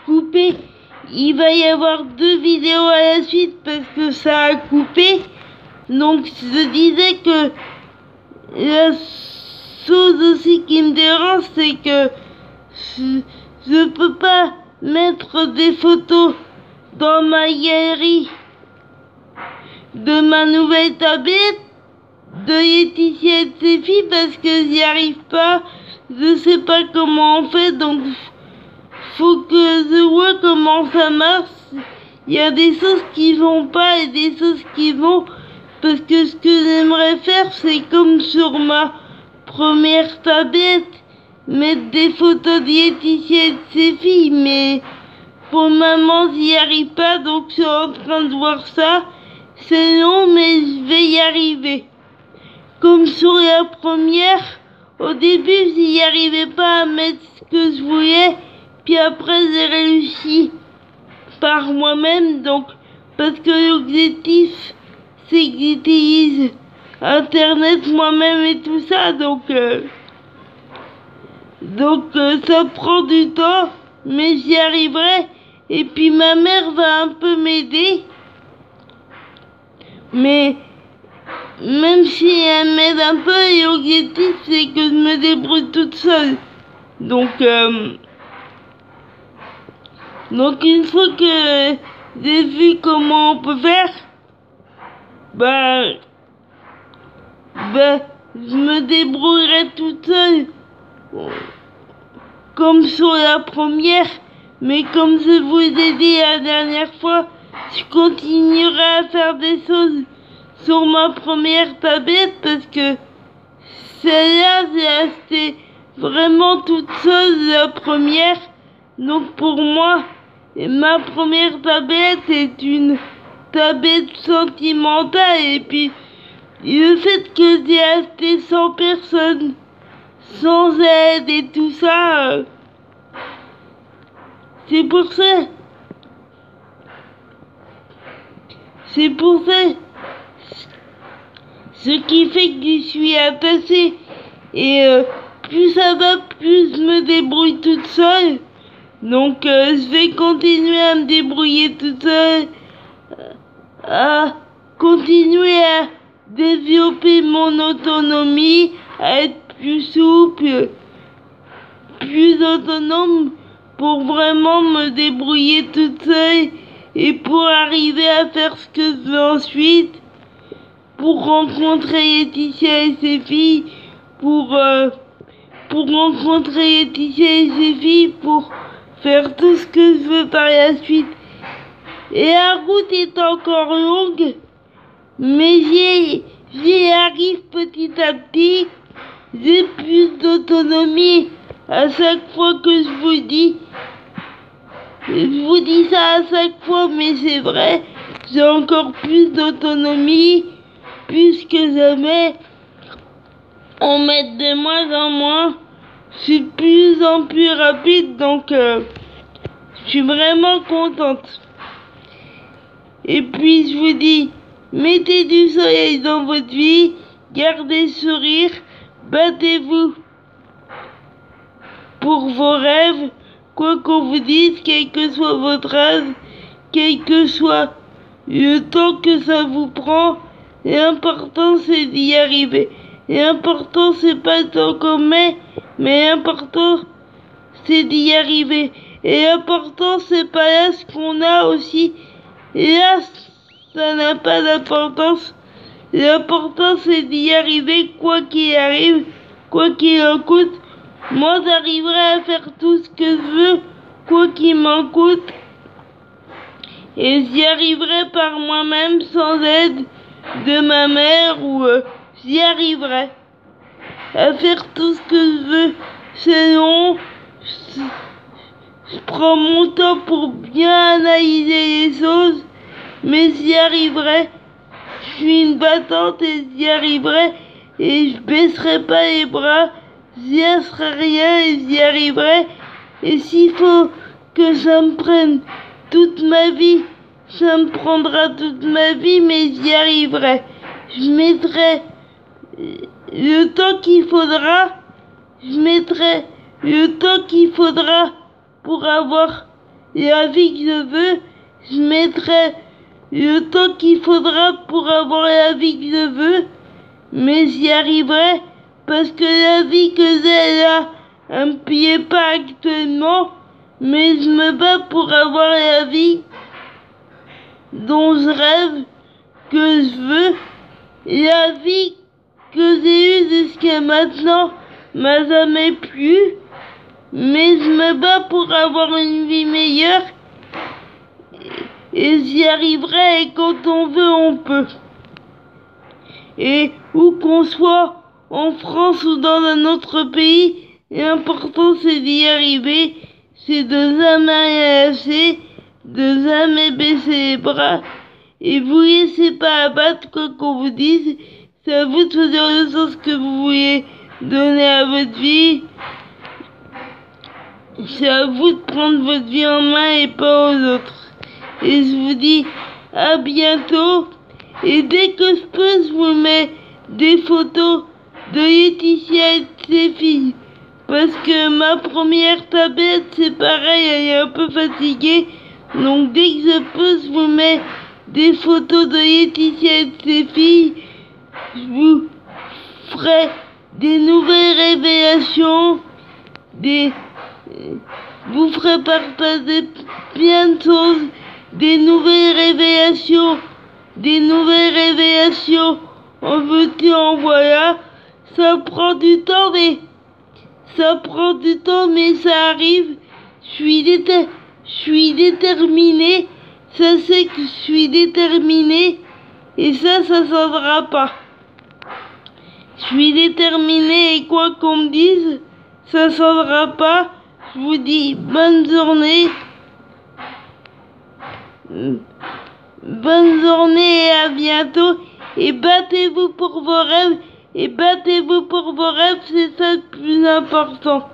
Coupé, il va y avoir 2 vidéos à la suite parce que ça a coupé. Donc je disais que la chose aussi qui me dérange, c'est que je peux pas mettre des photos dans ma galerie de ma nouvelle tablette de Laetitia et ses filles parce que j'y arrive pas. Je sais pas comment on fait, donc faut que je vois comment ça marche. Il y a des choses qui vont pas et des choses qui vont, parce que ce que j'aimerais faire, c'est comme sur ma première tablette, mettre des photos de Laetitia et de ses filles, mais pour le moment j'y arrive pas, donc je suis en train de voir ça. C'est long, mais je vais y arriver. Comme sur la première, au début j'y arrivais pas à mettre ce que je voulais, puis après j'ai réussi par moi-même, donc parce que l'objectif c'est que j'utilise internet moi-même et tout ça, donc ça prend du temps, mais j'y arriverai. Et puis ma mère va un peu m'aider, mais même si elle m'aide un peu, l'objectif c'est que je me débrouille toute seule. Donc une fois que j'ai vu comment on peut faire, je me débrouillerai toute seule, comme sur la première. Mais comme je vous ai dit la dernière fois, je continuerai à faire des choses sur ma première tablette parce que celle-là, j'ai acheté vraiment toute seule la première. Donc pour moi, ma première tablette est une tablette sentimentale. Et puis le fait que j'ai acheté sans personne, sans aide et tout ça, c'est pour ça. C'est pour ça. Ce qui fait que je suis attachée. Et plus ça va, plus je me débrouille toute seule. Donc je vais continuer à me débrouiller toute seule. À continuer à développer mon autonomie, à être plus souple, plus autonome, pour vraiment me débrouiller toute seule et pour arriver à faire ce que je veux ensuite, pour rencontrer Laetitia et ses filles, pour rencontrer Laetitia et ses filles, pour faire tout ce que je veux par la suite. Et la route est encore longue, mais j'y arrive petit à petit. J'ai plus d'autonomie à chaque fois que je vous dis. Je vous dis ça à chaque fois, mais c'est vrai. J'ai encore plus d'autonomie, plus que jamais. On m'aide de moins en moins. Je suis de plus en plus rapide, donc je suis vraiment contente. Et puis je vous dis, mettez du soleil dans votre vie, gardez le sourire, battez-vous pour vos rêves, quoi qu'on vous dise, quel que soit votre âge, quel que soit le temps que ça vous prend. L'important c'est d'y arriver. L'important c'est pas le temps qu'on met, mais l'important c'est d'y arriver. Et l'important c'est pas là ce qu'on a aussi. Et là, ça n'a pas d'importance. L'important c'est d'y arriver quoi qu'il arrive, quoi qu'il en coûte. Moi j'arriverai à faire tout ce que je veux, quoi qu'il m'en coûte. Et j'y arriverai par moi-même sans aide de ma mère, ou j'y arriverai à faire tout ce que je veux. C'est long, je prends mon temps pour bien analyser les choses, mais j'y arriverai. Je suis une battante et j'y arriverai, et je baisserai pas les bras, j'y lâcherai rien et j'y arriverai. Et s'il faut que ça me prenne toute ma vie, ça me prendra toute ma vie, mais j'y arriverai. Je mettrai le temps qu'il faudra, je mettrai le temps qu'il faudra pour avoir la vie que je veux, je mettrai le temps qu'il faudra pour avoir la vie que je veux, mais j'y arriverai parce que la vie que j'ai là, elle me plaît pas actuellement, mais je me bats pour avoir la vie dont je rêve, que je veux. La vie que j'ai eue jusqu'à maintenant m'a jamais plu, mais je me bats pour avoir une vie meilleure et j'y arriverai, et quand on veut, on peut. Et où qu'on soit, en France ou dans un autre pays, l'important c'est d'y arriver, c'est de jamais rien lâcher, de jamais baisser les bras, et vous laissez pas abattre quoi qu'on vous dise. C'est à vous de choisir le sens que vous voulez donner à votre vie. C'est à vous de prendre votre vie en main et pas aux autres. Et je vous dis à bientôt. Et dès que je peux, je vous mets des photos de Laetitia et de ses filles. Parce que ma première tablette, c'est pareil, elle est un peu fatiguée. Donc dès que je peux, je vous mets des photos de Laetitia et de ses filles. Je vous ferai des nouvelles révélations, vous ferai partager plein de choses, des nouvelles révélations en veux-tu, en voilà. Ça prend du temps, mais ça arrive. Je suis déterminée, ça c'est que je suis déterminée, et ça s'arrêtera pas. Je suis déterminée et quoi qu'on me dise, ça s'arrêtera pas. Je vous dis bonne journée. Bonne journée et à bientôt. Et battez-vous pour vos rêves. C'est ça le plus important.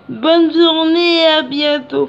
Bonne journée et à bientôt.